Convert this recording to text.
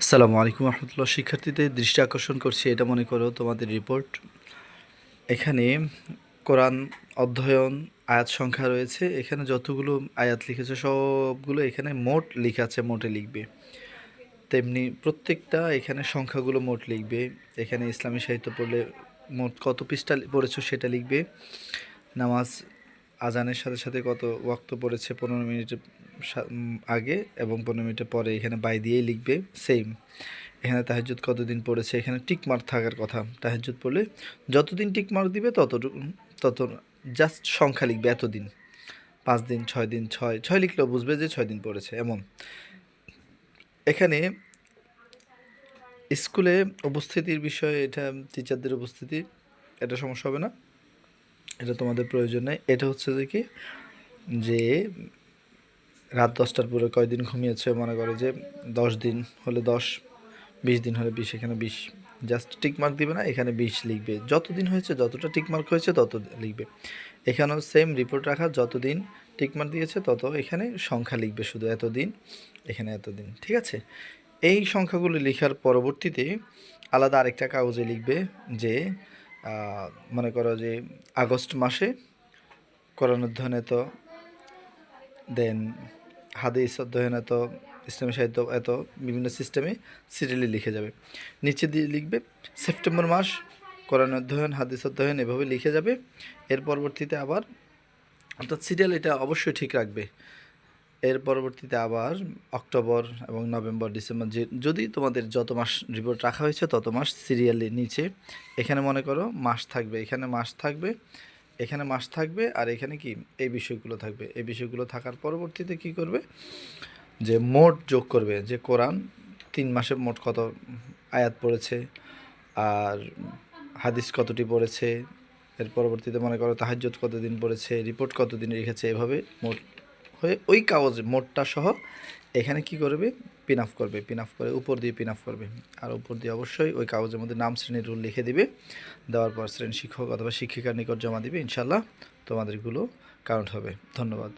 আসসালামু আলাইকুম রহমতুল্লাহ। শিক্ষার্থীদের দৃষ্টি আকর্ষণ করছি, এটা মনে করো তোমাদের রিপোর্ট। এখানে কোরআন অধ্যয়ন আয়াত সংখ্যা রয়েছে। এখানে যতগুলো আয়াত লিখেছে সবগুলো এখানে মোট লেখা আছে, মোটে লিখবে। তেমনি প্রত্যেকটা এখানে সংখ্যাগুলো মোট লিখবে। এখানে ইসলামী সাহিত্য পড়লে মোট কত পৃষ্ঠা পড়েছো সেটা লিখবে। নামাজ আজানের সাথে সাথে কত ওয়াক্ত পড়েছে 15 মিনিট আগে এবং 15 মিনিটের পরে এখানে বাই দিয়েই লিখবে। সেম এখানে তাহাজ্জুদ কতদিন পড়েছে, এখানে টিক মার্ক থাকার কথা। তাহাজ্জুদ পড়লে যতদিন টিক মার্ক দিবে তত জাস্ট সংখ্যা লিখবে, এতদিন, 5 দিন, 6 দিন, ছয় ছয় লিখলেও বুঝবে যে 6 দিন পড়েছে। এমন এখানে স্কুলে উপস্থিতির বিষয়ে এটা টিচারদের উপস্থিতি, এটা সমস্যা হবে না, এটা তোমাদের প্রয়োজন নেই। এটা হচ্ছে যে কি, যে রাত 10টার পরে কয়দিন ঘুমিয়েছে, মনে করে যে 10 দিন হলে 10, 20 দিন হলে 20, এখানে 20 জাস্ট টিকমার্ক দিবে না, এখানে 20 লিখবে। যতদিন হয়েছে, যতটা টিকমার্ক হয়েছে তত লিখবে। এখানেও সেম রিপোর্ট রাখা, যতদিন টিকমার্ক দিয়েছে তত এখানে সংখ্যা লিখবে, শুধু এতদিন, এখানে এতদিন। ঠিক আছে, এই সংখ্যাগুলো লেখার পরবর্তীতে আলাদা আরেকটা কাগজে লিখবে যে মনে করো যে আগস্ট মাসে কোরআন অধ্যয়ন এত, দেন হাদিস অধ্যয়ন এত, ইসলামী সাহিত্য এত, বিভিন্ন সিস্টেমে সিরিয়ালি লিখে যাবে। নিচে দিয়ে লিখবে সেপ্টেম্বর মাস কোরআন অধ্যয়ন, হাদিস অধ্যয়ন, এভাবে লিখে যাবে। এর পরবর্তীতে আবার, অর্থাৎ সিরিয়াল এটা অবশ্যই ঠিক রাখবে। এর পরবর্তীতে আবার অক্টোবর এবং নভেম্বর, ডিসেম্বর, যে যদি তোমাদের যত মাস রিপোর্ট রাখা হয়েছে তত মাস সিরিয়ালি নিচে এখানে মনে করো মাস থাকবে, এখানে মাস থাকবে, এখানে মাস থাকবে, আর এখানে কি এই বিষয়গুলো থাকবে। এই বিষয়গুলো থাকার পরবর্তীতে কি করবে, যে মোট যোগ করবে, যে কোরআন 3 মাসে মোট কত আয়াত পড়েছে, আর হাদিস কতটি পড়েছে। এর পরবর্তীতে মনে করো তাহাজ্জুদ কতদিন পড়েছে, রিপোর্ট কতদিন রেখেছে, এভাবে মোট হয়ে ওই কাগজে মোটটা সহ এখানে কি করবে, পিন আপ করবে। পিন আপ করে উপর দিয়ে পিন আপ করবে, আর উপর দিয়ে অবশ্যই ওই কাগজের মধ্যে নাম, শ্রেণীর রোল লিখে দিবে। দেওয়ার পর শ্রেণী শিক্ষক অথবা শিক্ষিকার নিকট জমা দিবে। ইনশাল্লাহ তোমাদেরগুলো কাউন্ট হবে। ধন্যবাদ।